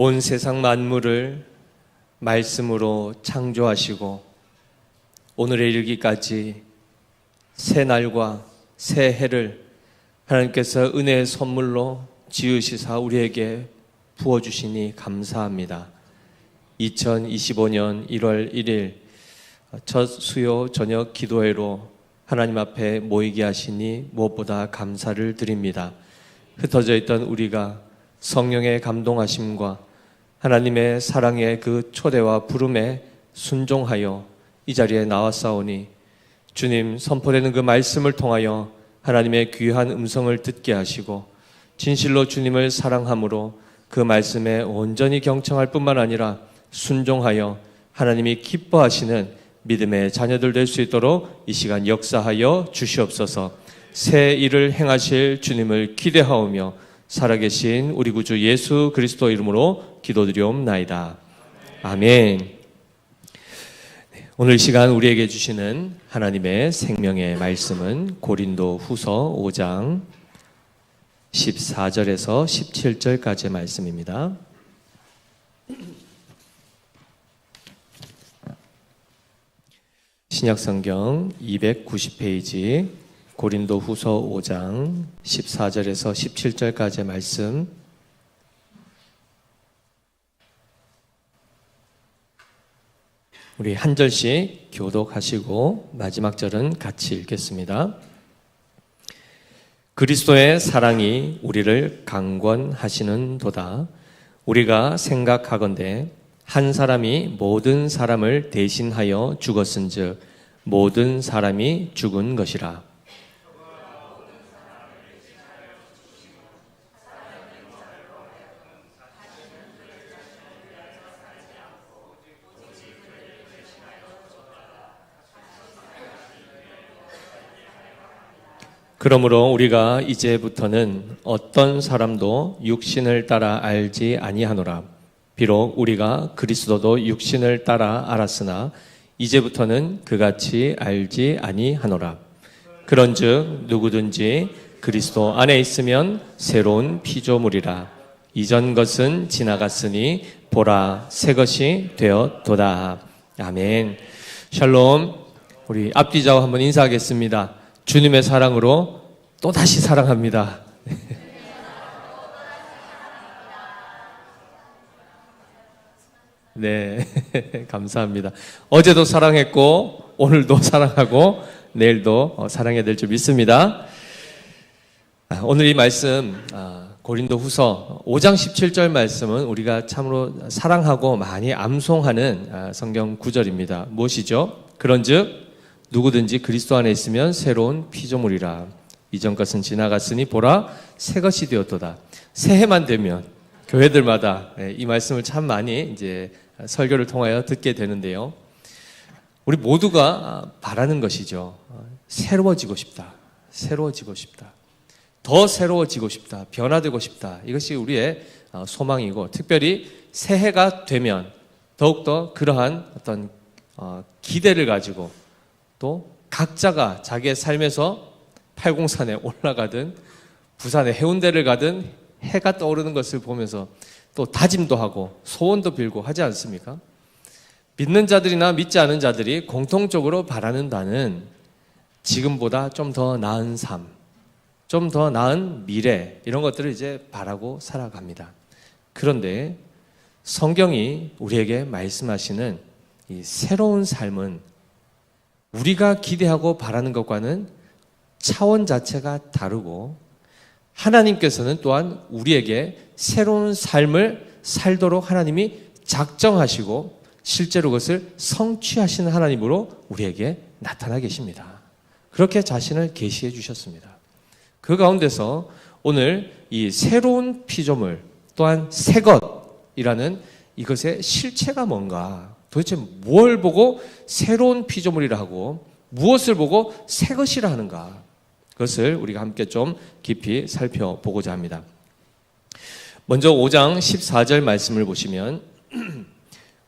온 세상 만물을 말씀으로 창조하시고 오늘에 이르기까지 새 날과 새 해를 하나님께서 은혜의 선물로 지으시사 우리에게 부어주시니 감사합니다. 2025년 1월 1일 첫 수요 저녁 기도회로 하나님 앞에 모이게 하시니 무엇보다 감사를 드립니다. 흩어져 있던 우리가 성령의 감동하심과 하나님의 사랑의 그 초대와 부름에 순종하여 이 자리에 나왔사오니 주님 선포되는 그 말씀을 통하여 하나님의 귀한 음성을 듣게 하시고 진실로 주님을 사랑함으로 그 말씀에 온전히 경청할 뿐만 아니라 순종하여 하나님이 기뻐하시는 믿음의 자녀들 될 수 있도록 이 시간 역사하여 주시옵소서. 새 일을 행하실 주님을 기대하오며 살아계신 우리 구주 예수 그리스도 이름으로 기도드리옵나이다. 아멘. 오늘 시간 우리에게 주시는 하나님의 생명의 말씀은 고린도 후서 5장 14절에서 17절까지의 말씀입니다. 신약성경 290페이지 고린도 후서 5장 14절에서 17절까지의 말씀, 우리 한 절씩 교독하시고 마지막 절은 같이 읽겠습니다. 그리스도의 사랑이 우리를 강권하시는도다. 우리가 생각하건대 한 사람이 모든 사람을 대신하여 죽었은즉 모든 사람이 죽은 것이라. 그러므로 우리가 이제부터는 어떤 사람도 육신을 따라 알지 아니하노라. 비록 우리가 그리스도도 육신을 따라 알았으나 이제부터는 그같이 알지 아니하노라. 그런즉 누구든지 그리스도 안에 있으면 새로운 피조물이라. 이전 것은 지나갔으니 보라 새 것이 되었도다. 아멘. 샬롬. 우리 앞뒤좌우 한번 인사하겠습니다. 주님의 사랑으로 또다시 사랑합니다. 네, 감사합니다. 어제도 사랑했고 오늘도 사랑하고 내일도 사랑해야 될 줄 믿습니다. 오늘 이 말씀 고린도 후서 5장 17절 말씀은 우리가 참으로 사랑하고 많이 암송하는 성경 구절입니다. 무엇이죠? 그런즉 누구든지 그리스도 안에 있으면 새로운 피조물이라. 이전 것은 지나갔으니 보라 새 것이 되었도다. 새해만 되면 교회들마다 이 말씀을 참 많이 이제 설교를 통하여 듣게 되는데요. 우리 모두가 바라는 것이죠. 새로워지고 싶다. 새로워지고 싶다. 더 새로워지고 싶다. 변화되고 싶다. 이것이 우리의 소망이고, 특별히 새해가 되면 더욱더 그러한 어떤 기대를 가지고 또 각자가 자기의 삶에서 팔공산에 올라가든 부산의 해운대를 가든 해가 떠오르는 것을 보면서 또 다짐도 하고 소원도 빌고 하지 않습니까? 믿는 자들이나 믿지 않은 자들이 공통적으로 바라는 바는 지금보다 좀 더 나은 삶, 좀 더 나은 미래, 이런 것들을 이제 바라고 살아갑니다. 그런데 성경이 우리에게 말씀하시는 이 새로운 삶은 우리가 기대하고 바라는 것과는 차원 자체가 다르고, 하나님께서는 또한 우리에게 새로운 삶을 살도록 하나님이 작정하시고 실제로 그것을 성취하시는 하나님으로 우리에게 나타나 계십니다. 그렇게 자신을 계시해 주셨습니다. 그 가운데서 오늘 이 새로운 피조물 또한 새것이라는 이것의 실체가 뭔가, 도대체 뭘 보고 새로운 피조물이라 하고 무엇을 보고 새것이라 하는가, 그것을 우리가 함께 좀 깊이 살펴보고자 합니다. 먼저 5장 14절 말씀을 보시면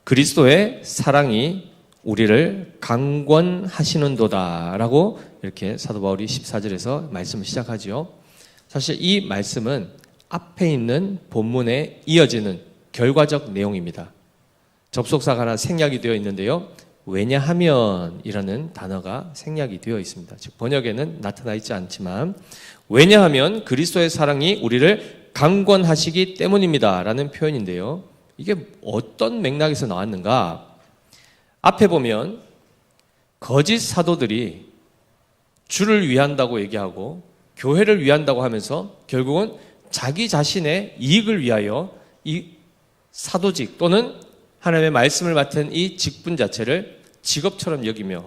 그리스도의 사랑이 우리를 강권하시는도다 라고 이렇게 사도 바울이 14절에서 말씀을 시작하지요. 사실 이 말씀은 앞에 있는 본문에 이어지는 결과적 내용입니다. 접속사가 하나 생략이 되어 있는데요. 왜냐하면이라는 단어가 생략이 되어 있습니다. 즉 번역에는 나타나 있지 않지만 왜냐하면 그리스도의 사랑이 우리를 강권하시기 때문입니다 라는 표현인데요. 이게 어떤 맥락에서 나왔는가? 앞에 보면 거짓 사도들이 주를 위한다고 얘기하고 교회를 위한다고 하면서 결국은 자기 자신의 이익을 위하여 이 사도직 또는 하나님의 말씀을 맡은 이 직분 자체를 직업처럼 여기며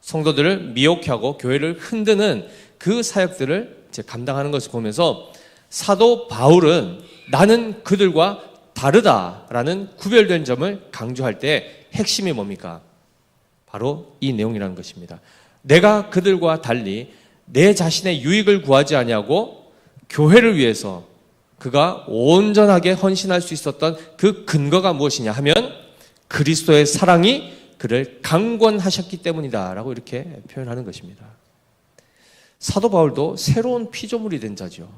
성도들을 미혹하고 교회를 흔드는 그 사역들을 이제 감당하는 것을 보면서 사도 바울은 나는 그들과 다르다라는 구별된 점을 강조할 때 핵심이 뭡니까? 바로 이 내용이라는 것입니다. 내가 그들과 달리 내 자신의 유익을 구하지 아니하고 교회를 위해서 그가 온전하게 헌신할 수 있었던 그 근거가 무엇이냐 하면 그리스도의 사랑이 그를 강권하셨기 때문이다 라고 이렇게 표현하는 것입니다. 사도 바울도 새로운 피조물이 된 자죠.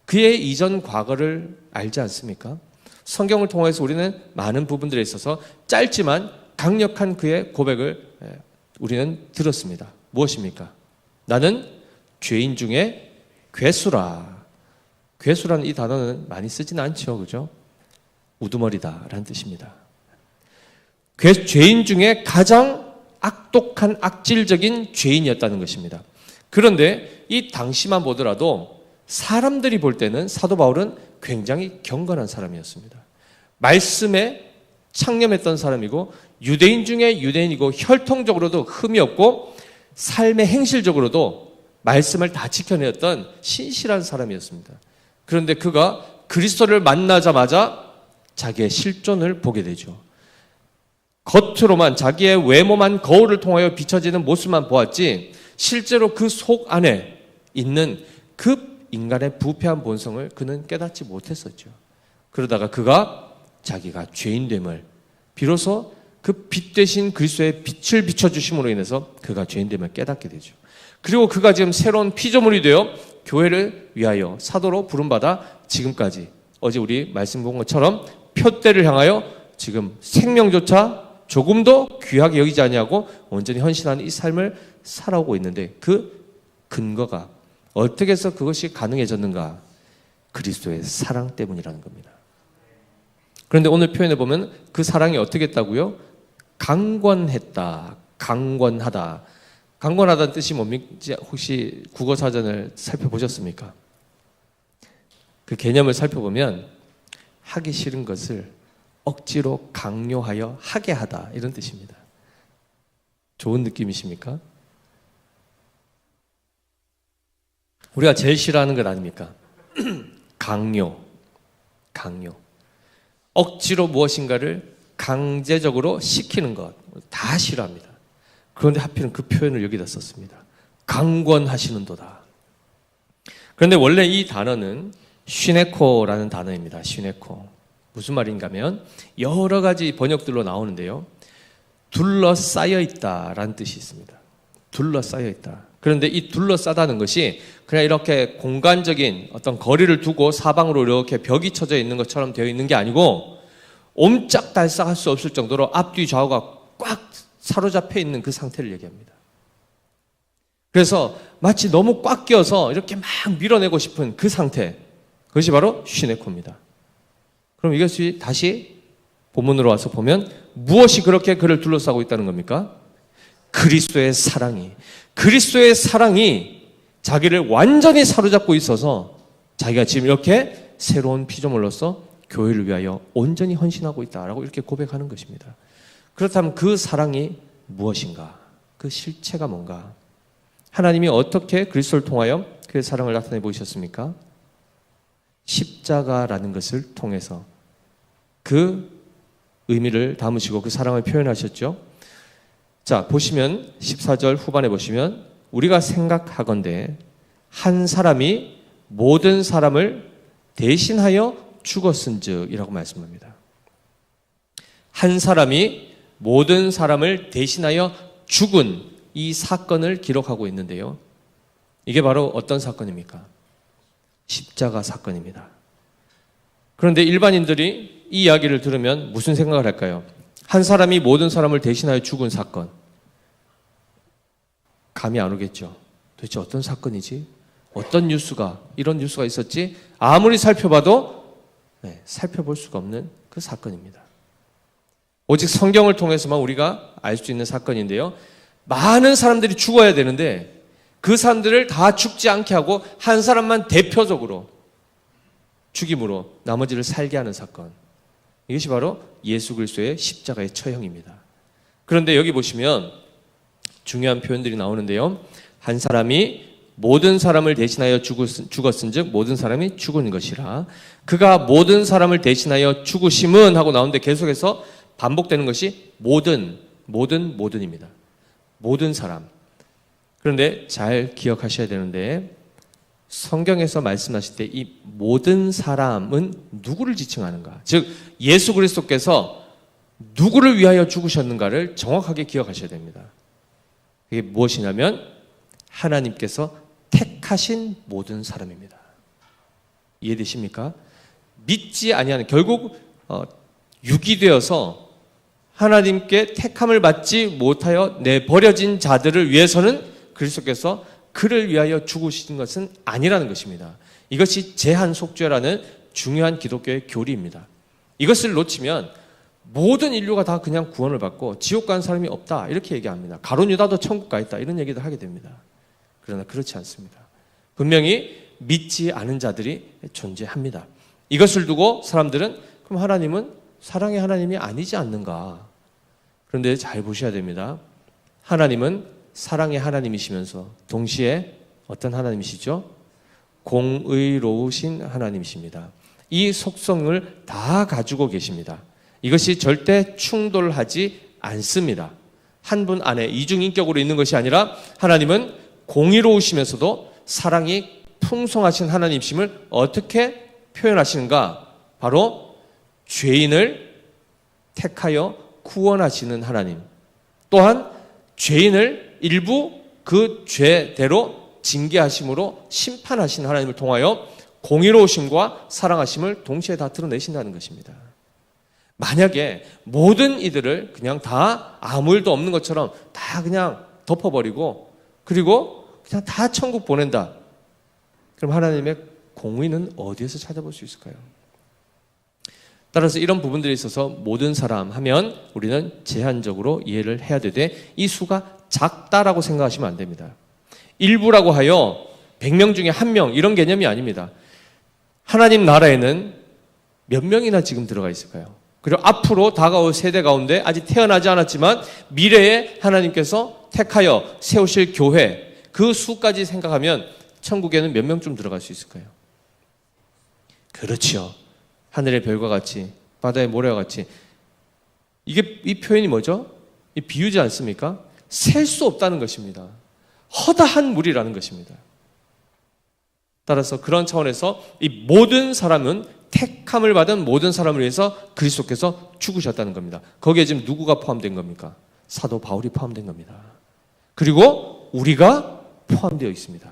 그의 이전 과거를 알지 않습니까? 성경을 통해서 우리는 많은 부분들에 있어서 짧지만 강력한 그의 고백을 우리는 들었습니다. 무엇입니까? 나는 죄인 중에 괴수라. 괴수라는 이 단어는 많이 쓰지는 않죠. 그죠? 우두머리다라는 뜻입니다. 죄인 중에 가장 악독한 악질적인 죄인이었다는 것입니다. 그런데 이 당시만 보더라도 사람들이 볼 때는 사도 바울은 굉장히 경건한 사람이었습니다. 말씀에 창념했던 사람이고 유대인 중에 유대인이고 혈통적으로도 흠이 없고 삶의 행실적으로도 말씀을 다 지켜내었던 신실한 사람이었습니다. 그런데 그가 그리스도를 만나자마자 자기의 실존을 보게 되죠. 겉으로만 자기의 외모만 거울을 통하여 비춰지는 모습만 보았지 실제로 그 속 안에 있는 그 인간의 부패한 본성을 그는 깨닫지 못했었죠. 그러다가 그가 자기가 죄인됨을 비로소 그 빛 대신 그리스도의 빛을 비춰주심으로 인해서 그가 죄인됨을 깨닫게 되죠. 그리고 그가 지금 새로운 피조물이 되어 교회를 위하여 사도로 부름받아 지금까지 어제 우리 말씀 본 것처럼 표대를 향하여 지금 생명조차 조금도 귀하게 여기지 아니하고 온전히 헌신하는 이 삶을 살아오고 있는데 그 근거가 어떻게 해서 그것이 가능해졌는가? 그리스도의 사랑 때문이라는 겁니다. 그런데 오늘 표현해 보면 그 사랑이 어떻게 했다고요? 강권했다, 강권하다. 강권하다는 뜻이 뭡니까? 혹시 국어사전을 살펴보셨습니까? 그 개념을 살펴보면 하기 싫은 것을 억지로 강요하여 하게 하다 이런 뜻입니다. 좋은 느낌이십니까? 우리가 제일 싫어하는 것 아닙니까? 강요. 억지로 무엇인가를 강제적으로 시키는 것 다 싫어합니다. 그런데 하필은 그 표현을 여기다 썼습니다. 강권하시는도다. 그런데 원래 이 단어는 슈네코라는 단어입니다. 슈네코. 무슨 말인가 하면 여러 가지 번역들로 나오는데요. 둘러싸여 있다라는 뜻이 있습니다. 둘러싸여 있다. 그런데 이 둘러싸다는 것이 그냥 이렇게 공간적인 어떤 거리를 두고 사방으로 이렇게 벽이 쳐져 있는 것처럼 되어 있는 게 아니고 옴짝달싹할 수 없을 정도로 앞뒤 좌우가 꽉 사로잡혀 있는 그 상태를 얘기합니다. 그래서 마치 너무 꽉 끼어서 이렇게 막 밀어내고 싶은 그 상태, 그것이 바로 슈네코입니다. 그럼 이것이 다시 본문으로 와서 보면 무엇이 그렇게 그를 둘러싸고 있다는 겁니까? 그리스도의 사랑이 자기를 완전히 사로잡고 있어서 자기가 지금 이렇게 새로운 피조물로서 교회를 위하여 온전히 헌신하고 있다라고 이렇게 고백하는 것입니다. 그렇다면 그 사랑이 무엇인가? 그 실체가 뭔가? 하나님이 어떻게 그리스도를 통하여 그의 사랑을 나타내 보이셨습니까? 십자가라는 것을 통해서 그 의미를 담으시고 그 사랑을 표현하셨죠. 자, 보시면 14절 후반에 보시면 우리가 생각하건대 한 사람이 모든 사람을 대신하여 죽었은즉 이라고 말씀합니다. 한 사람이 모든 사람을 대신하여 죽은 이 사건을 기록하고 있는데요. 이게 바로 어떤 사건입니까? 십자가 사건입니다. 그런데 일반인들이 이 이야기를 들으면 무슨 생각을 할까요? 한 사람이 모든 사람을 대신하여 죽은 사건. 감이 안 오겠죠. 도대체 어떤 사건이지? 어떤 뉴스가, 이런 뉴스가 있었지? 아무리 살펴봐도 살펴볼 수가 없는 그 사건입니다. 오직 성경을 통해서만 우리가 알 수 있는 사건인데요. 많은 사람들이 죽어야 되는데 그 사람들을 다 죽지 않게 하고 한 사람만 대표적으로 죽임으로 나머지를 살게 하는 사건. 이것이 바로 예수 그리스도의 십자가의 처형입니다. 그런데 여기 보시면 중요한 표현들이 나오는데요. 한 사람이 모든 사람을 대신하여 죽었은즉 모든 사람이 죽은 것이라. 그가 모든 사람을 대신하여 죽으심은 하고 나오는데 계속해서 반복되는 것이 모든입니다. 모든 사람. 그런데 잘 기억하셔야 되는데 성경에서 말씀하실 때 이 모든 사람은 누구를 지칭하는가? 즉 예수 그리스도께서 누구를 위하여 죽으셨는가를 정확하게 기억하셔야 됩니다. 이게 무엇이냐면 하나님께서 택하신 모든 사람입니다. 이해되십니까? 믿지 아니하는, 결국 유기되어서 하나님께 택함을 받지 못하여 내버려진 자들을 위해서는 그리스도께서 그를 위하여 죽으신 것은 아니라는 것입니다. 이것이 제한속죄라는 중요한 기독교의 교리입니다. 이것을 놓치면 모든 인류가 다 그냥 구원을 받고 지옥 가는 사람이 없다 이렇게 얘기합니다. 가룟 유다도 천국 가 있다 이런 얘기도 하게 됩니다. 그러나 그렇지 않습니다. 분명히 믿지 않은 자들이 존재합니다. 이것을 두고 사람들은 그럼 하나님은 사랑의 하나님이 아니지 않는가? 그런데 잘 보셔야 됩니다. 하나님은 사랑의 하나님이시면서 동시에 어떤 하나님이시죠? 공의로우신 하나님이십니다. 이 속성을 다 가지고 계십니다. 이것이 절대 충돌하지 않습니다. 한 분 안에 이중인격으로 있는 것이 아니라 하나님은 공의로우시면서도 사랑이 풍성하신 하나님이심을 어떻게 표현하시는가? 바로 죄인을 택하여 구원하시는 하나님, 또한 죄인을 일부 그 죄대로 징계하심으로 심판하시는 하나님을 통하여 공의로우심과 사랑하심을 동시에 다 드러내신다는 것입니다. 만약에 모든 이들을 그냥 다 아무 일도 없는 것처럼 다 그냥 덮어버리고 그리고 그냥 다 천국 보낸다. 그럼 하나님의 공의는 어디에서 찾아볼 수 있을까요? 따라서 이런 부분들에 있어서 모든 사람 하면 우리는 제한적으로 이해를 해야 되되 이 수가 작다라고 생각하시면 안 됩니다. 일부라고 하여 100명 중에 1명 이런 개념이 아닙니다. 하나님 나라에는 몇 명이나 지금 들어가 있을까요? 그리고 앞으로 다가올 세대 가운데 아직 태어나지 않았지만 미래에 하나님께서 택하여 세우실 교회 그 수까지 생각하면 천국에는 몇 명쯤 들어갈 수 있을까요? 그렇죠. 하늘의 별과 같이 바다의 모래와 같이. 이게 이 표현이 뭐죠? 이 비유지 않습니까? 셀 수 없다는 것입니다. 허다한 무리라는 것입니다. 따라서 그런 차원에서 이 모든 사람은 택함을 받은 모든 사람을 위해서 그리스도께서 죽으셨다는 겁니다. 거기에 지금 누구가 포함된 겁니까? 사도 바울이 포함된 겁니다. 그리고 우리가 포함되어 있습니다.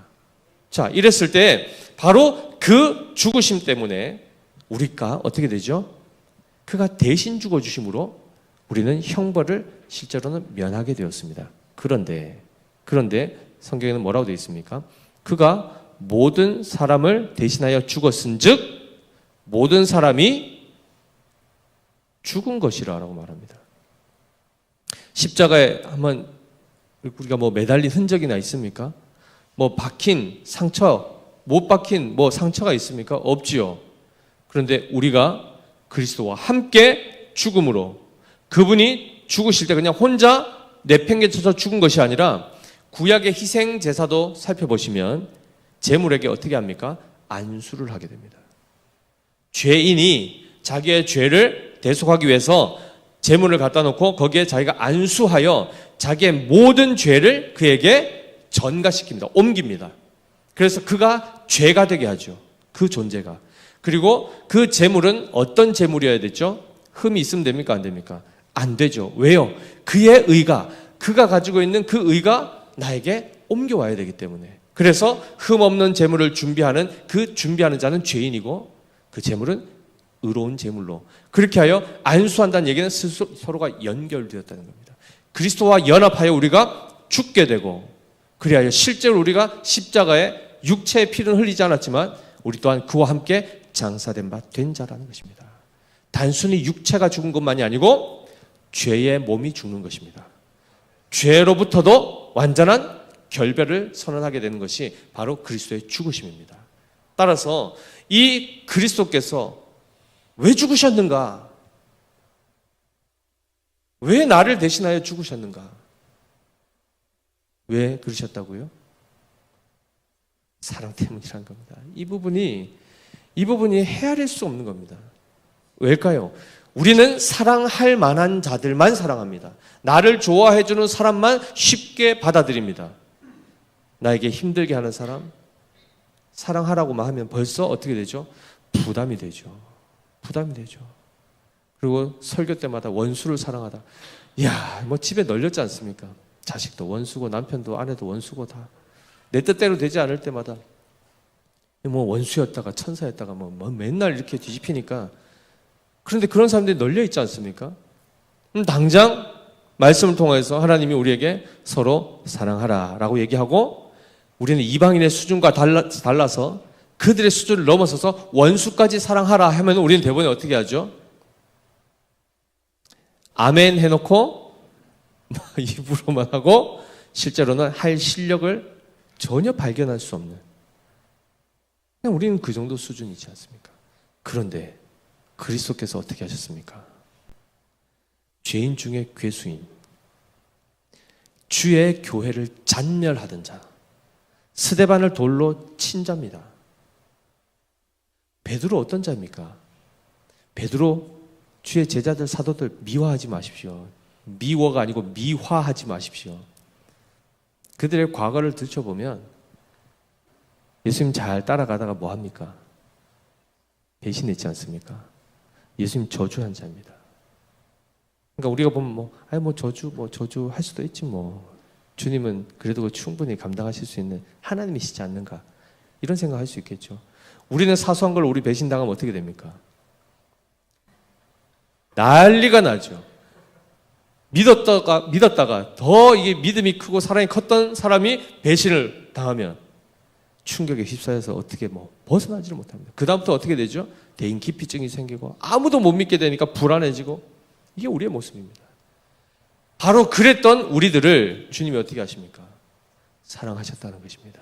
자, 이랬을 때 바로 그 죽으심 때문에 우리가 어떻게 되죠? 그가 대신 죽어주심으로 우리는 형벌을 실제로는 면하게 되었습니다. 그런데 성경에는 뭐라고 되어 있습니까? 그가 모든 사람을 대신하여 죽었은즉 모든 사람이 죽은 것이라고 말합니다. 십자가에 한번 우리가 매달린 흔적이나 있습니까? 박힌 상처, 못 박힌 상처가 있습니까? 없지요. 그런데 우리가 그리스도와 함께 죽음으로 그분이 죽으실 때 그냥 혼자 내팽개쳐서 죽은 것이 아니라 구약의 희생 제사도 살펴보시면 제물에게 어떻게 합니까? 안수를 하게 됩니다. 죄인이 자기의 죄를 대속하기 위해서 제물을 갖다 놓고 거기에 자기가 안수하여 자기의 모든 죄를 그에게 전가시킵니다. 옮깁니다. 그래서 그가 죄가 되게 하죠. 그 존재가. 그리고 그 제물은 어떤 제물이어야 되죠? 흠이 있으면 됩니까? 안 됩니까? 안 되죠. 왜요? 그의 의가, 그가 가지고 있는 그 의가 나에게 옮겨와야 되기 때문에. 그래서 흠 없는 제물을 준비하는 그 준비하는 자는 죄인이고 그 제물은 의로운 제물로 그렇게 하여 안수한다는 얘기는 서로가 연결되었다는 겁니다. 그리스도와 연합하여 우리가 죽게 되고 그리하여 실제로 우리가 십자가에 육체의 피는 흘리지 않았지만 우리 또한 그와 함께 장사된 바 된 자라는 것입니다. 단순히 육체가 죽은 것만이 아니고 죄의 몸이 죽는 것입니다. 죄로부터도 완전한 결별을 선언하게 되는 것이 바로 그리스도의 죽으심입니다. 따라서 이 그리스도께서 왜 죽으셨는가? 왜 나를 대신하여 죽으셨는가? 왜 그러셨다고요? 사랑 때문이라는 겁니다. 이 부분이 헤아릴 수 없는 겁니다. 왜일까요? 우리는 사랑할 만한 자들만 사랑합니다. 나를 좋아해주는 사람만 쉽게 받아들입니다. 나에게 힘들게 하는 사람, 사랑하라고만 하면 벌써 어떻게 되죠? 부담이 되죠. 그리고 설교 때마다 원수를 사랑하다. 이야, 뭐 집에 널렸지 않습니까? 자식도 원수고 남편도 아내도 원수고 다. 내 뜻대로 되지 않을 때마다 뭐 원수였다가 천사였다가 뭐 맨날 이렇게 뒤집히니까. 그런데 그런 사람들이 널려 있지 않습니까? 당장 말씀을 통해서 하나님이 우리에게 서로 사랑하라라고 얘기하고 우리는 이방인의 수준과 달라서 그들의 수준을 넘어서서 원수까지 사랑하라 하면 우리는 대부분 어떻게 하죠? 아멘 해놓고 입으로만 하고 실제로는 할 실력을 전혀 발견할 수 없는, 그냥 우리는 그 정도 수준이지 않습니까? 그런데 그리스도께서 어떻게 하셨습니까? 죄인 중에 괴수인, 주의 교회를 잔멸하던 자, 스데반을 돌로 친 자입니다. 베드로 어떤 자입니까? 베드로 주의 제자들 사도들 미화하지 마십시오. 미워가 아니고 미화하지 마십시오. 그들의 과거를 들춰보면 예수님 잘 따라가다가 뭐 합니까? 배신했지 않습니까? 예수님 저주한 자입니다. 그러니까 우리가 보면 저주 할 수도 있지 뭐. 주님은 그래도 충분히 감당하실 수 있는 하나님이시지 않는가? 이런 생각할 수 있겠죠. 우리는 사소한 걸 우리 배신당하면 어떻게 됩니까? 난리가 나죠. 믿었다가 더 이게 믿음이 크고 사랑이 컸던 사람이 배신을 당하면 충격에 휩싸여서 어떻게 벗어나지를 못합니다. 그 다음부터 어떻게 되죠? 대인 기피증이 생기고 아무도 못 믿게 되니까 불안해지고, 이게 우리의 모습입니다. 바로 그랬던 우리들을 주님이 어떻게 하십니까? 사랑하셨다는 것입니다.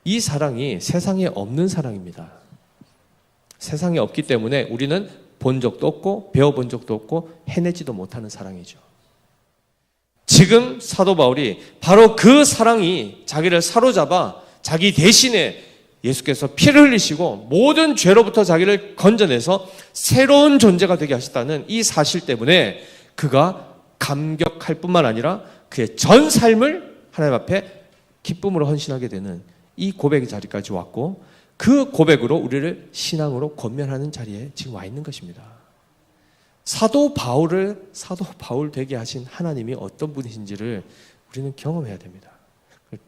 이 사랑이 세상에 없는 사랑입니다. 세상에 없기 때문에 우리는 본 적도 없고 배워본 적도 없고 해내지도 못하는 사랑이죠. 지금 사도 바울이 바로 그 사랑이 자기를 사로잡아 자기 대신에 예수께서 피를 흘리시고 모든 죄로부터 자기를 건져내서 새로운 존재가 되게 하셨다는 이 사실 때문에 그가 감격할 뿐만 아니라 그의 전 삶을 하나님 앞에 기쁨으로 헌신하게 되는 이 고백의 자리까지 왔고, 그 고백으로 우리를 신앙으로 권면하는 자리에 지금 와 있는 것입니다. 사도 바울 되게 하신 하나님이 어떤 분이신지를 우리는 경험해야 됩니다.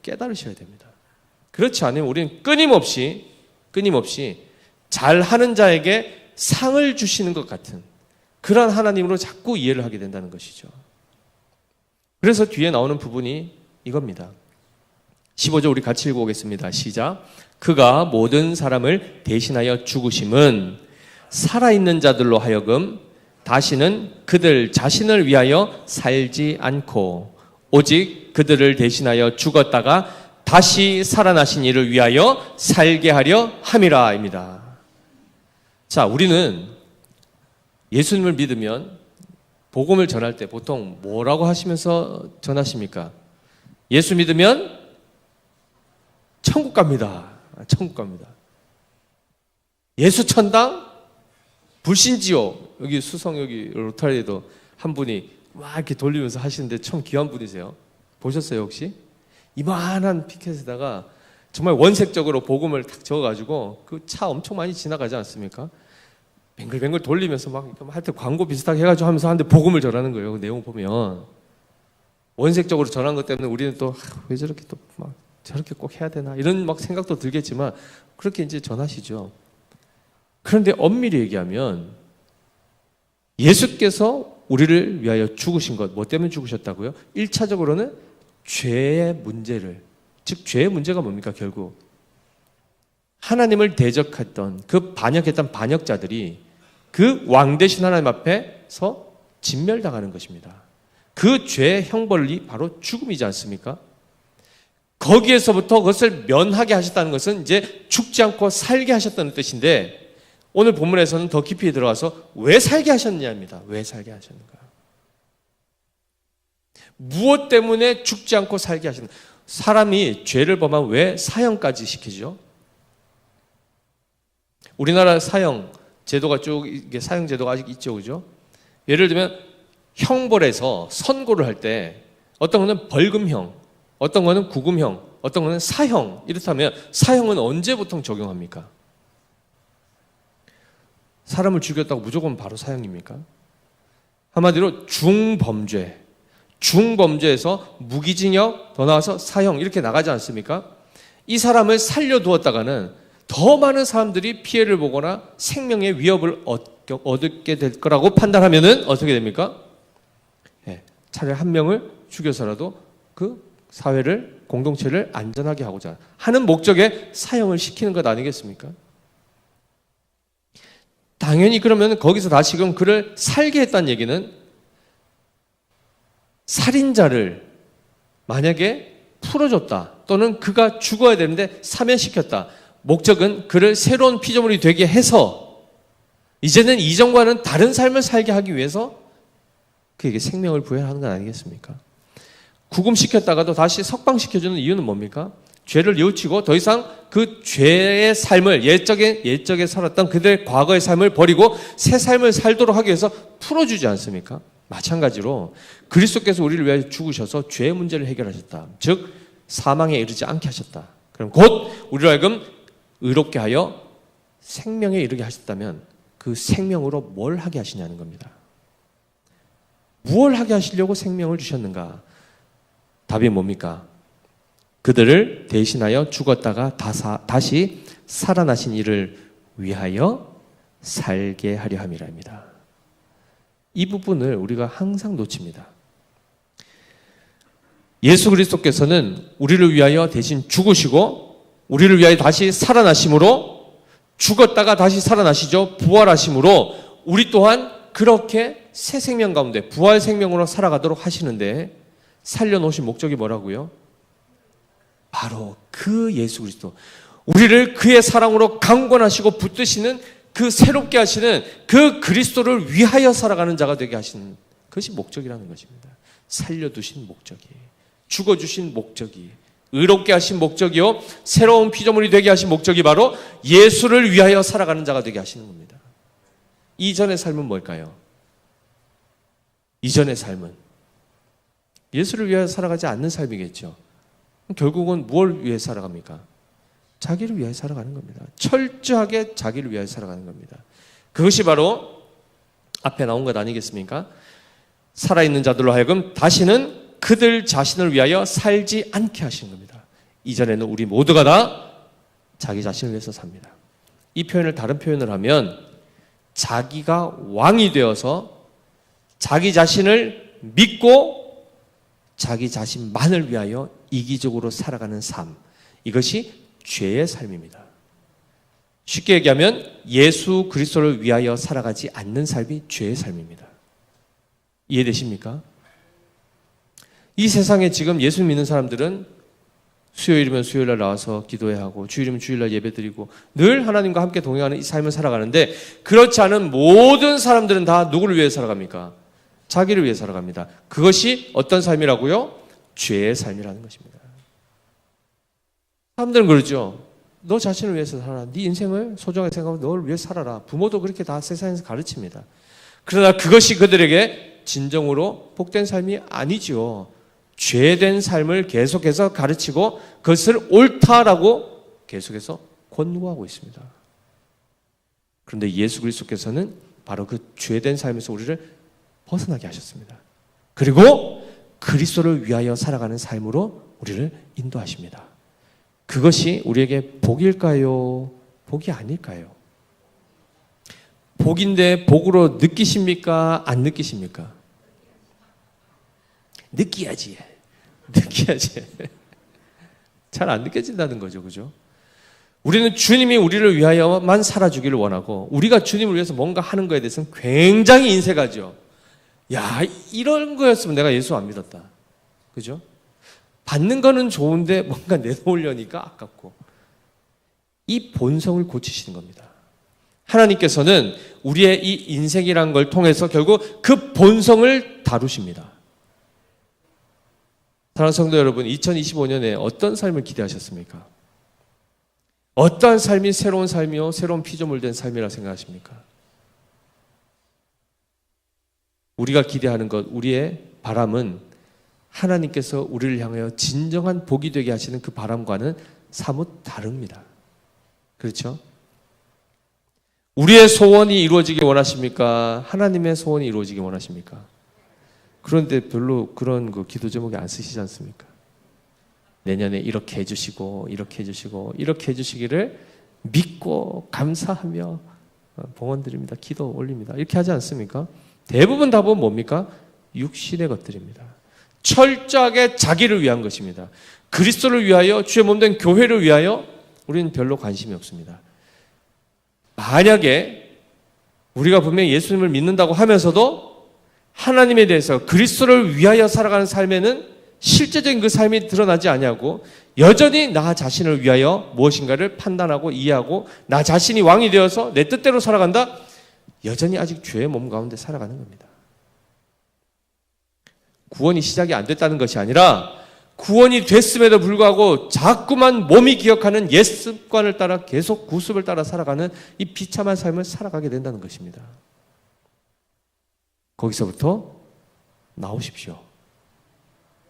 깨달으셔야 됩니다. 그렇지 않으면 우리는 끊임없이 잘하는 자에게 상을 주시는 것 같은 그런 하나님으로 자꾸 이해를 하게 된다는 것이죠. 그래서 뒤에 나오는 부분이 이겁니다. 15절 우리 같이 읽어보겠습니다. 시작. 그가 모든 사람을 대신하여 죽으심은 살아있는 자들로 하여금 다시는 그들 자신을 위하여 살지 않고 오직 그들을 대신하여 죽었다가 다시 살아나신 이를 위하여 살게 하려 함이라입니다. 자, 우리는 예수님을 믿으면 복음을 전할 때 보통 뭐라고 하시면서 전하십니까? 예수 믿으면 천국 갑니다. 천국 갑니다. 예수 천당, 불신지옥. 여기 수성 여기 로타리에도 한 분이 막 이렇게 돌리면서 하시는데 참 귀한 분이세요. 보셨어요 혹시? 이만한 피켓에다가 정말 원색적으로 복음을 탁 적어가지고 그 차 엄청 많이 지나가지 않습니까? 뱅글뱅글 돌리면서 막 하여튼 광고 비슷하게 해가지고 하면서 하는데 복음을 전하는 거예요. 그 내용 보면 원색적으로 전한 것 때문에 우리는 또 왜 저렇게 또 막 저렇게 꼭 해야 되나 이런 막 생각도 들겠지만 그렇게 이제 전하시죠. 그런데 엄밀히 얘기하면 예수께서 우리를 위하여 죽으신 것, 뭐 때문에 죽으셨다고요? 1차적으로는 죄의 문제를, 즉 죄의 문제가 뭡니까? 결국 하나님을 대적했던 그 반역했던 반역자들이 그 왕 되신 하나님 앞에서 진멸당하는 것입니다. 그 죄의 형벌이 바로 죽음이지 않습니까? 거기에서부터 그것을 면하게 하셨다는 것은 이제 죽지 않고 살게 하셨다는 뜻인데, 오늘 본문에서는 더 깊이 들어가서 왜 살게 하셨느냐입니다. 왜 살게 하셨는가? 무엇 때문에 죽지 않고 살게 하셨는가? 사람이 죄를 범하면 왜 사형까지 시키죠? 우리나라 사형 제도가 쭉, 이게 사형 제도가 아직 있죠, 그죠? 예를 들면 형벌에서 선고를 할 때 어떤 거는 벌금형, 어떤 거는 구금형, 어떤 거는 사형. 이렇다면 사형은 언제 보통 적용합니까? 사람을 죽였다고 무조건 바로 사형입니까? 한마디로 중범죄에서 무기징역, 더 나아서 사형 이렇게 나가지 않습니까? 이 사람을 살려두었다가는 더 많은 사람들이 피해를 보거나 생명의 위협을 얻게 될 거라고 판단하면은 어떻게 됩니까? 차라리 한 명을 죽여서라도 그 사회를, 공동체를 안전하게 하고자 하는 목적에 사형을 시키는 것 아니겠습니까? 당연히 그러면 거기서 다시금 그를 살게 했다는 얘기는 살인자를 만약에 풀어줬다, 또는 그가 죽어야 되는데 사면시켰다. 목적은 그를 새로운 피조물이 되게 해서 이제는 이전과는 다른 삶을 살게 하기 위해서 그에게 생명을 부여하는 건 아니겠습니까? 구금시켰다가도 다시 석방시켜주는 이유는 뭡니까? 죄를 뉘우치고 더 이상 그 죄의 삶을, 옛적에 살았던 그들의 과거의 삶을 버리고 새 삶을 살도록 하기 위해서 풀어주지 않습니까? 마찬가지로 그리스도께서 우리를 위하여 죽으셔서 죄의 문제를 해결하셨다. 즉 사망에 이르지 않게 하셨다. 그럼 곧 우리로 하여금 의롭게 하여 생명에 이르게 하셨다면 그 생명으로 뭘 하게 하시냐는 겁니다. 무엇을 하게 하시려고 생명을 주셨는가? 답이 뭡니까? 그들을 대신하여 죽었다가 다시 살아나신 이를 위하여 살게 하려 함이랍니다. 이 부분을 우리가 항상 놓칩니다. 예수 그리스도께서는 우리를 위하여 대신 죽으시고 우리를 위하여 다시 살아나심으로, 죽었다가 다시 살아나시죠. 부활하심으로 우리 또한 그렇게 새 생명 가운데 부활 생명으로 살아가도록 하시는데, 살려놓으신 목적이 뭐라고요? 바로 그 예수 그리스도, 우리를 그의 사랑으로 강권하시고 붙드시는 그 새롭게 하시는 그 그리스도를 위하여 살아가는 자가 되게 하시는 그것이 목적이라는 것입니다. 살려두신 목적이, 죽어주신 목적이, 의롭게 하신 목적이요, 새로운 피조물이 되게 하신 목적이 바로 예수를 위하여 살아가는 자가 되게 하시는 겁니다. 이전의 삶은 뭘까요? 이전의 삶은 예수를 위하여 살아가지 않는 삶이겠죠. 결국은 뭘 위해 살아갑니까? 자기를 위하여 살아가는 겁니다. 철저하게 자기를 위하여 살아가는 겁니다. 그것이 바로 앞에 나온 것 아니겠습니까? 살아있는 자들로 하여금 다시는 그들 자신을 위하여 살지 않게 하시는 겁니다. 이전에는 우리 모두가 다 자기 자신을 위해서 삽니다. 이 표현을 다른 표현을 하면 자기가 왕이 되어서 자기 자신을 믿고 자기 자신만을 위하여 이기적으로 살아가는 삶, 이것이 죄의 삶입니다. 쉽게 얘기하면 예수 그리스도를 위하여 살아가지 않는 삶이 죄의 삶입니다. 이해되십니까? 이 세상에 지금 예수 믿는 사람들은 수요일이면 수요일날 나와서 기도해야 하고, 주일이면 주일날 예배드리고 늘 하나님과 함께 동행하는 이 삶을 살아가는데, 그렇지 않은 모든 사람들은 다 누구를 위해 살아갑니까? 자기를 위해 살아갑니다. 그것이 어떤 삶이라고요? 죄의 삶이라는 것입니다. 사람들은 그러죠. 너 자신을 위해서 살아라. 네 인생을 소중하게 생각하고 너를 위해 살아라. 부모도 그렇게 다 세상에서 가르칩니다. 그러나 그것이 그들에게 진정으로 복된 삶이 아니죠. 죄된 삶을 계속해서 가르치고 그것을 옳다라고 계속해서 권고하고 있습니다. 그런데 예수 그리스도께서는 바로 그 죄된 삶에서 우리를 벗어나게 하셨습니다. 그리고 그리스도를 위하여 살아가는 삶으로 우리를 인도하십니다. 그것이 우리에게 복일까요? 복이 아닐까요? 복인데 복으로 느끼십니까? 안 느끼십니까? 느끼야지. 잘 안 느껴진다는 거죠. 그죠? 우리는 주님이 우리를 위하여만 살아주기를 원하고 우리가 주님을 위해서 뭔가 하는 거에 대해서는 굉장히 인색하죠. 야, 이런 거였으면 내가 예수 안 믿었다. 그죠? 받는 거는 좋은데 뭔가 내놓으려니까 아깝고. 이 본성을 고치시는 겁니다. 하나님께서는 우리의 이 인생이란 걸 통해서 결국 그 본성을 다루십니다. 사랑하는 성도 여러분, 2025년에 어떤 삶을 기대하셨습니까? 어떠한 삶이 새로운 삶이요, 새로운 피조물된 삶이라 생각하십니까? 우리가 기대하는 것, 우리의 바람은 하나님께서 우리를 향하여 진정한 복이 되게 하시는 그 바람과는 사뭇 다릅니다. 그렇죠? 우리의 소원이 이루어지길 원하십니까? 하나님의 소원이 이루어지길 원하십니까? 그런데 별로 그런 그 기도 제목이 안 쓰시지 않습니까? 내년에 이렇게 해주시고 이렇게 해주시고 이렇게 해주시기를 믿고 감사하며 봉헌드립니다. 기도 올립니다. 이렇게 하지 않습니까? 대부분 답은 뭡니까? 육신의 것들입니다. 철저하게 자기를 위한 것입니다. 그리스도를 위하여, 주의 몸된 교회를 위하여 우리는 별로 관심이 없습니다. 만약에 우리가 분명히 예수님을 믿는다고 하면서도 하나님에 대해서 그리스도를 위하여 살아가는 삶에는 실제적인 그 삶이 드러나지 아니하고 여전히 나 자신을 위하여 무엇인가를 판단하고 이해하고 나 자신이 왕이 되어서 내 뜻대로 살아간다? 여전히 아직 죄의 몸 가운데 살아가는 겁니다. 구원이 시작이 안 됐다는 것이 아니라 구원이 됐음에도 불구하고 자꾸만 몸이 기억하는 옛 습관을 따라 계속 구습을 따라 살아가는 이 비참한 삶을 살아가게 된다는 것입니다. 거기서부터 나오십시오.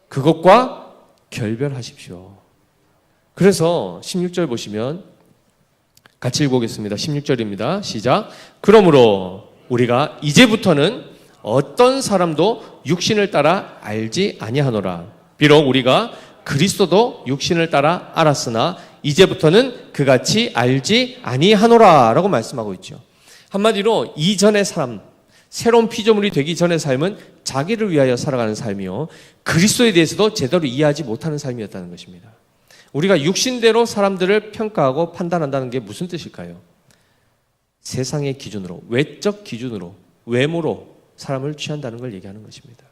그것과 결별하십시오. 그래서 16절 보시면 같이 읽어보겠습니다. 16절입니다. 시작. 그러므로 우리가 이제부터는 어떤 사람도 육신을 따라 알지 아니하노라. 비록 우리가 그리스도도 육신을 따라 알았으나 이제부터는 그같이 알지 아니하노라 라고 말씀하고 있죠. 한마디로 이전의 삶, 새로운 피조물이 되기 전의 삶은 자기를 위하여 살아가는 삶이요, 그리스도에 대해서도 제대로 이해하지 못하는 삶이었다는 것입니다. 우리가 육신대로 사람들을 평가하고 판단한다는 게 무슨 뜻일까요? 세상의 기준으로, 외적 기준으로, 외모로 사람을 취한다는 걸 얘기하는 것입니다.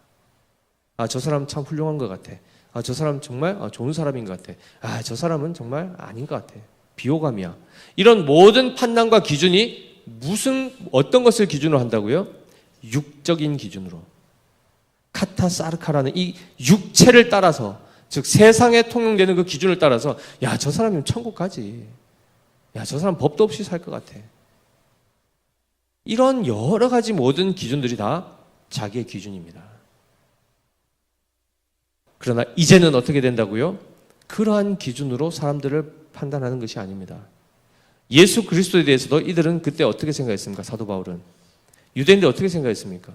아, 저 사람 참 훌륭한 것 같아. 아, 저 사람 정말 좋은 사람인 것 같아. 아, 저 사람은 정말 아닌 것 같아. 비호감이야. 이런 모든 판단과 기준이 어떤 것을 기준으로 한다고요? 육적인 기준으로. 카타사르카라는 이 육체를 따라서, 즉 세상에 통용되는 그 기준을 따라서 야, 저 사람이면 천국 가지. 야, 저 사람 법도 없이 살 것 같아. 이런 여러 가지 모든 기준들이 다 자기의 기준입니다. 그러나 이제는 어떻게 된다고요? 그러한 기준으로 사람들을 판단하는 것이 아닙니다. 예수 그리스도에 대해서도 이들은 그때 어떻게 생각했습니까? 사도 바울은. 유대인들 어떻게 생각했습니까?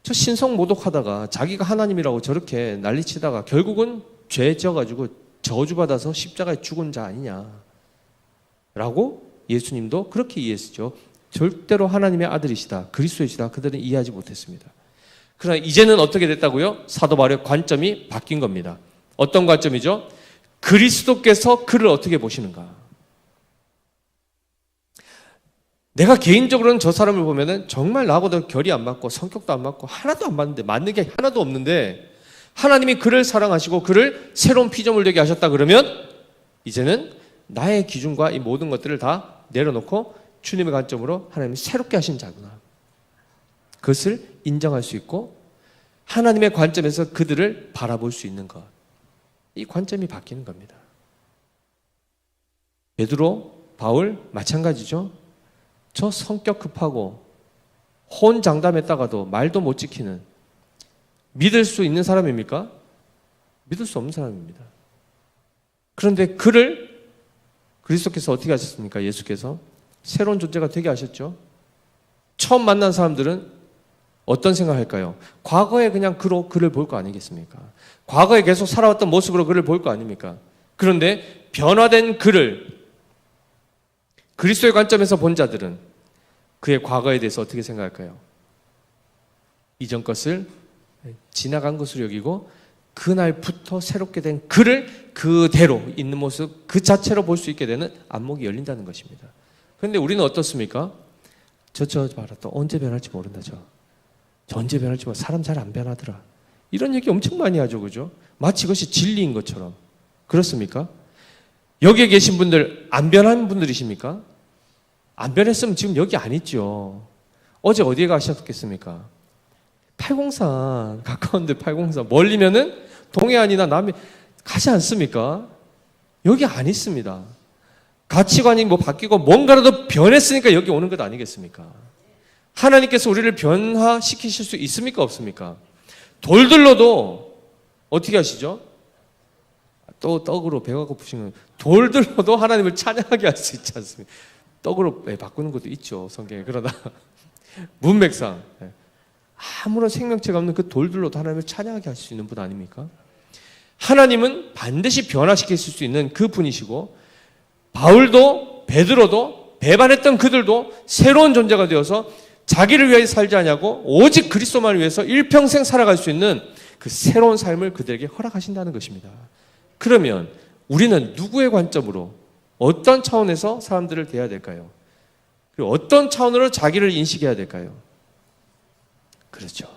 저 신성 모독하다가 자기가 하나님이라고 저렇게 난리치다가 결국은 죄 져가지고 저주받아서 십자가에 죽은 자 아니냐 라고 예수님도 그렇게 이해했죠. 절대로 하나님의 아들이시다, 그리스도이시다, 그들은 이해하지 못했습니다. 그러나 이제는 어떻게 됐다고요? 사도 바울의 관점이 바뀐 겁니다. 어떤 관점이죠? 그리스도께서 그를 어떻게 보시는가? 내가 개인적으로는 저 사람을 보면은 정말 나하고도 결이 안 맞고 성격도 안 맞고 하나도 안 맞는데, 맞는 게 하나도 없는데 하나님이 그를 사랑하시고 그를 새로운 피조물 되게 하셨다 그러면 이제는 나의 기준과 이 모든 것들을 다 내려놓고 주님의 관점으로 하나님이 새롭게 하신 자구나, 그것을 인정할 수 있고 하나님의 관점에서 그들을 바라볼 수 있는 것, 이 관점이 바뀌는 겁니다. 베드로, 바울 마찬가지죠. 저 성격 급하고 혼장담했다가도 말도 못 지키는, 믿을 수 있는 사람입니까? 믿을 수 없는 사람입니다. 그런데 그를 그리스도께서 어떻게 하셨습니까? 예수께서 새로운 존재가 되게 하셨죠. 처음 만난 사람들은 어떤 생각할까요? 과거에 그냥 그를 볼 거 아니겠습니까? 과거에 계속 살아왔던 모습으로 그를 볼 거 아닙니까? 그런데 변화된 그를 그리스도의 관점에서 본 자들은 그의 과거에 대해서 어떻게 생각할까요? 이전 것을 지나간 것으로 여기고 그날부터 새롭게 된 그를 그대로 있는 모습 그 자체로 볼 수 있게 되는 안목이 열린다는 것입니다. 그런데 우리는 어떻습니까? 저 봐라, 또 언제 변할지 모른다. 저 언제 변할지 모른다. 사람 잘 안 변하더라. 이런 얘기 엄청 많이 하죠. 그죠? 마치 그것이 진리인 것처럼. 그렇습니까? 여기에 계신 분들 안 변한 분들이십니까? 안 변했으면 지금 여기 안 있죠. 어제 어디에 가셨겠습니까? 팔공산, 가까운데 팔공산, 멀리면은 동해안이나 남해 가지 않습니까? 여기 안 있습니다. 가치관이 뭐 바뀌고 뭔가라도 변했으니까 여기 오는 것 아니겠습니까? 하나님께서 우리를 변화시키실 수 있습니까? 없습니까? 돌들로도 어떻게 하시죠? 또 떡으로 배가 고프시면 돌들로도 하나님을 찬양하게 할 수 있지 않습니까? 떡으로 바꾸는 것도 있죠, 성경에. 그러나 문맥상 아무런 생명체가 없는 그 돌들로도 하나님을 찬양하게 할 수 있는 분 아닙니까? 하나님은 반드시 변화시키실 수 있는 그 분이시고, 바울도 베드로도 배반했던 그들도 새로운 존재가 되어서 자기를 위하여 살지 않냐고 오직 그리스도만을 위해서 일평생 살아갈 수 있는 그 새로운 삶을 그들에게 허락하신다는 것입니다. 그러면 우리는 누구의 관점으로 어떤 차원에서 사람들을 대해야 될까요? 그리고 어떤 차원으로 자기를 인식해야 될까요? 그렇죠.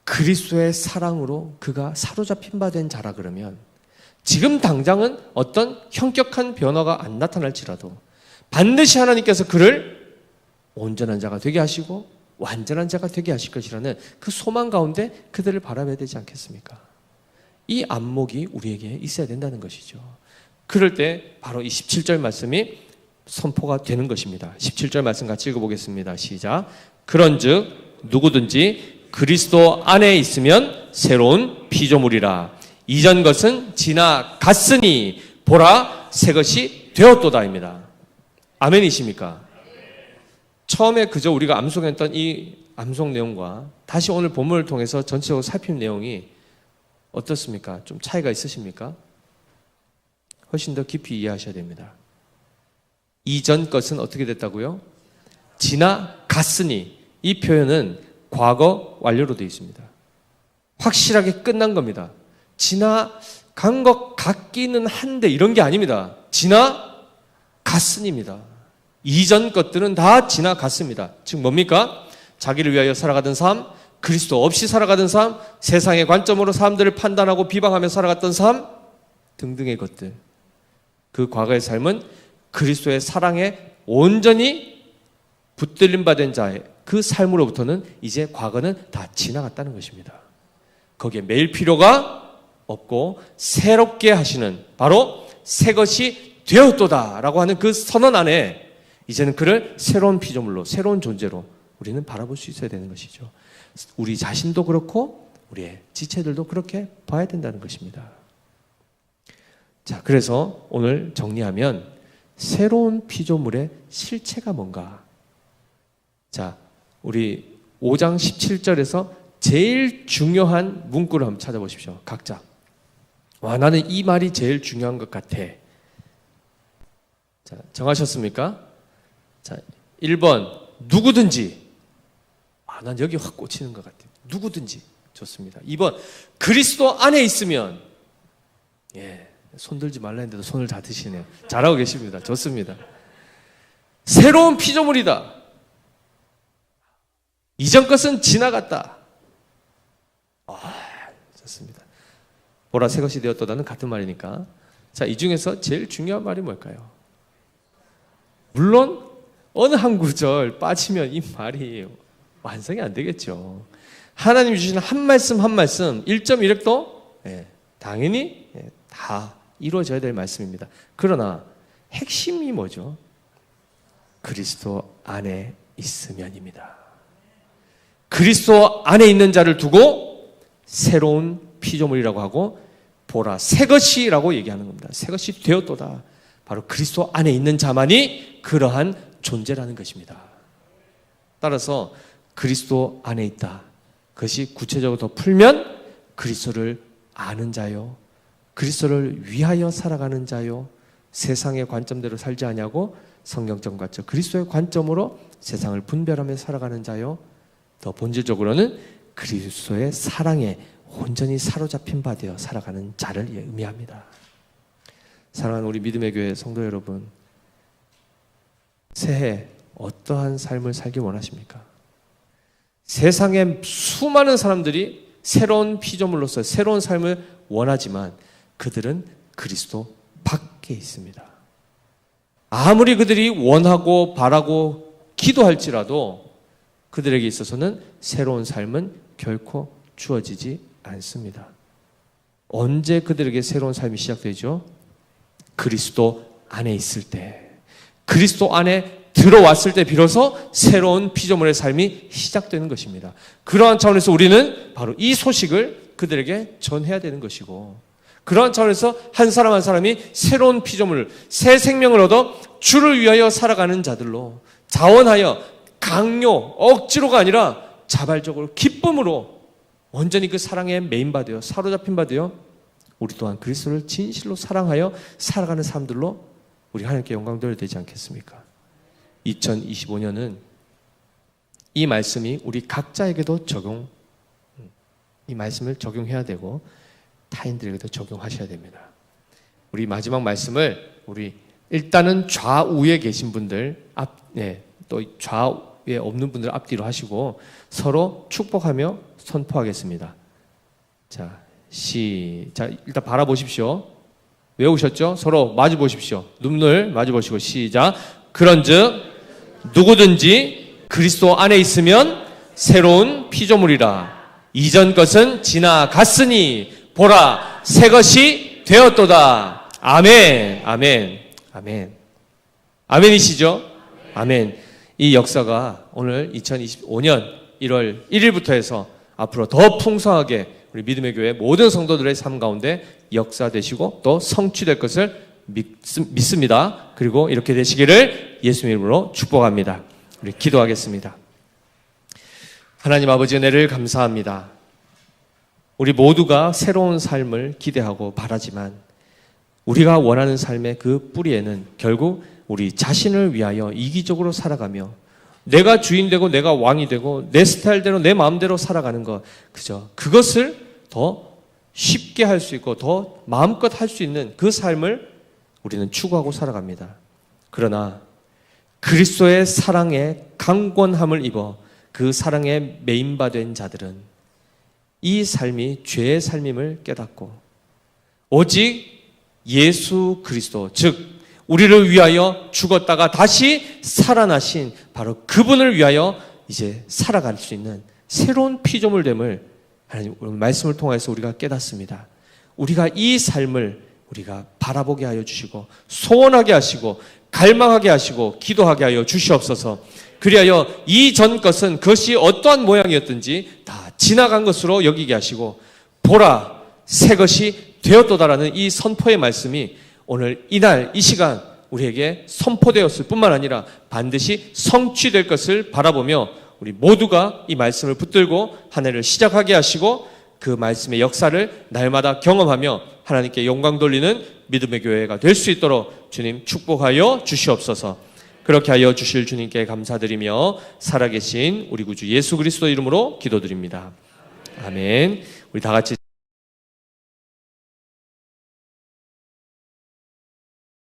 그리스도의 사랑으로 그가 사로잡힌 바 된 자라 그러면 지금 당장은 어떤 현격한 변화가 안 나타날지라도 반드시 하나님께서 그를 온전한 자가 되게 하시고 완전한 자가 되게 하실 것이라는 그 소망 가운데 그들을 바라봐야 되지 않겠습니까? 이 안목이 우리에게 있어야 된다는 것이죠. 그럴 때 바로 이 17절 말씀이 선포가 되는 것입니다. 17절 말씀 같이 읽어보겠습니다. 시작. 그런즉 누구든지 그리스도 안에 있으면 새로운 피조물이라. 이전 것은 지나갔으니 보라 새 것이 되었도다입니다. 아멘이십니까? 처음에 그저 우리가 암송했던 이 암송 내용과 다시 오늘 본문을 통해서 전체적으로 살핀 내용이 어떻습니까? 좀 차이가 있으십니까? 훨씬 더 깊이 이해하셔야 됩니다. 이전 것은 어떻게 됐다고요? 지나갔으니. 이 표현은 과거 완료로 되어 있습니다. 확실하게 끝난 겁니다. 지나간 것 같기는 한데 이런 게 아닙니다. 지나갔으니입니다. 이전 것들은 다 지나갔습니다. 즉 뭡니까? 자기를 위하여 살아가던 삶, 그리스도 없이 살아가던 삶, 세상의 관점으로 사람들을 판단하고 비방하며 살아갔던 삶 등등의 것들. 그 과거의 삶은 그리스도의 사랑에 온전히 붙들림 받은 자의 그 삶으로부터는 이제 과거는 다 지나갔다는 것입니다. 거기에 매일 필요가 없고 새롭게 하시는 바로 새 것이 되었도다라고 하는 그 선언 안에 이제는 그를 새로운 피조물로 새로운 존재로 우리는 바라볼 수 있어야 되는 것이죠. 우리 자신도 그렇고 우리의 지체들도 그렇게 봐야 된다는 것입니다. 자, 그래서 오늘 정리하면 새로운 피조물의 실체가 뭔가? 자, 우리 5장 17절에서 제일 중요한 문구를 한번 찾아보십시오. 각자. 와, 나는 이 말이 제일 중요한 것 같아. 자, 정하셨습니까? 자, 1번 누구든지. 아, 난 여기 확 꽂히는 것 같아요. 누구든지. 좋습니다. 2번 그리스도 안에 있으면. 예, 손 들지 말라 했는데도 손을 다 드시네요. 잘하고 계십니다. 좋습니다. 새로운 피조물이다. 이전 것은 지나갔다. 좋습니다. 보라 새 것이 되었도다는 같은 말이니까. 자, 이 중에서 제일 중요한 말이 뭘까요? 물론 어느 한 구절 빠지면 이 말이 완성이 안 되겠죠. 하나님 주시는 한 말씀 한 말씀 1.1획도 당연히 다 이루어져야 될 말씀입니다. 그러나 핵심이 뭐죠? 그리스도 안에 있으면입니다. 그리스도 안에 있는 자를 두고 새로운 피조물이라고 하고 보라 새 것이라고 얘기하는 겁니다. 새 것이 되었도다. 바로 그리스도 안에 있는 자만이 그러한 존재라는 것입니다. 따라서 그리스도 안에 있다. 그것이 구체적으로 더 풀면 그리스도를 아는 자요, 그리스도를 위하여 살아가는 자요, 세상의 관점대로 살지 아니하고 성경적 관점, 그리스도의 관점으로 세상을 분별하며 살아가는 자요, 더 본질적으로는 그리스도의 사랑에 온전히 사로잡힌 바 되어 살아가는 자를 의미합니다. 사랑하는 우리 믿음의 교회 성도 여러분, 새해 어떠한 삶을 살기 원하십니까? 세상에 수많은 사람들이 새로운 피조물로서 새로운 삶을 원하지만 그들은 그리스도 밖에 있습니다. 아무리 그들이 원하고 바라고 기도할지라도 그들에게 있어서는 새로운 삶은 결코 주어지지 않습니다. 언제 그들에게 새로운 삶이 시작되죠? 그리스도 안에 있을 때, 그리스도 안에 들어왔을 때 비로소 새로운 피조물의 삶이 시작되는 것입니다. 그러한 차원에서 우리는 바로 이 소식을 그들에게 전해야 되는 것이고, 그러한 차원에서 한 사람 한 사람이 새로운 피조물, 새 생명을 얻어 주를 위하여 살아가는 자들로 자원하여 강요, 억지로가 아니라 자발적으로 기쁨으로 온전히 그 사랑에 메인받아 사로잡힌 바 되어 우리 또한 그리스도를 진실로 사랑하여 살아가는 사람들로 우리 하나님께 영광 돌려야 되지 않겠습니까? 2025년은 이 말씀이 우리 각자에게도 이 말씀을 적용해야 되고 타인들에게도 적용하셔야 됩니다. 우리 마지막 말씀을 우리 일단은 좌우에 계신 분들 또 좌우에 없는 분들 앞뒤로 하시고 서로 축복하며 선포하겠습니다. 자, 시작. 일단 바라보십시오. 외우셨죠? 서로 마주 보십시오. 눈을 마주 보시고 시작. 그런즉 누구든지 그리스도 안에 있으면 새로운 피조물이라. 이전 것은 지나갔으니 보라 새 것이 되었도다. 아멘. 아멘. 아멘. 아멘이시죠? 아멘. 이 역사가 오늘 2025년 1월 1일부터 해서 앞으로 더 풍성하게 우리 믿음의 교회 모든 성도들의 삶 가운데 역사되시고 또 성취될 것을 믿습니다. 그리고 이렇게 되시기를 예수님 이름으로 축복합니다. 우리 기도하겠습니다. 하나님 아버지 은혜를 감사합니다. 우리 모두가 새로운 삶을 기대하고 바라지만 우리가 원하는 삶의 그 뿌리에는 결국 우리 자신을 위하여 이기적으로 살아가며 내가 주인 되고 내가 왕이 되고 내 스타일대로 내 마음대로 살아가는 것, 그것을 더 쉽게 할 수 있고 더 마음껏 할 수 있는 그 삶을 우리는 추구하고 살아갑니다. 그러나 그리스도의 사랑에 강권함을 입어 그 사랑에 메인바된 자들은 이 삶이 죄의 삶임을 깨닫고 오직 예수 그리스도, 즉 우리를 위하여 죽었다가 다시 살아나신 바로 그분을 위하여 이제 살아갈 수 있는 새로운 피조물됨을 하나님 말씀을 통해서 우리가 깨닫습니다. 우리가 이 삶을 우리가 바라보게 하여 주시고 소원하게 하시고 갈망하게 하시고 기도하게 하여 주시옵소서. 그리하여 이전 것은 그것이 어떠한 모양이었든지 다 지나간 것으로 여기게 하시고 보라 새 것이 되었도다라는 이 선포의 말씀이 오늘 이날 이 시간 우리에게 선포되었을 뿐만 아니라 반드시 성취될 것을 바라보며 우리 모두가 이 말씀을 붙들고 한 해를 시작하게 하시고 그 말씀의 역사를 날마다 경험하며 하나님께 영광 돌리는 믿음의 교회가 될 수 있도록 주님 축복하여 주시옵소서. 그렇게 하여 주실 주님께 감사드리며 살아계신 우리 구주 예수 그리스도 이름으로 기도드립니다. 아멘. 우리 다 같이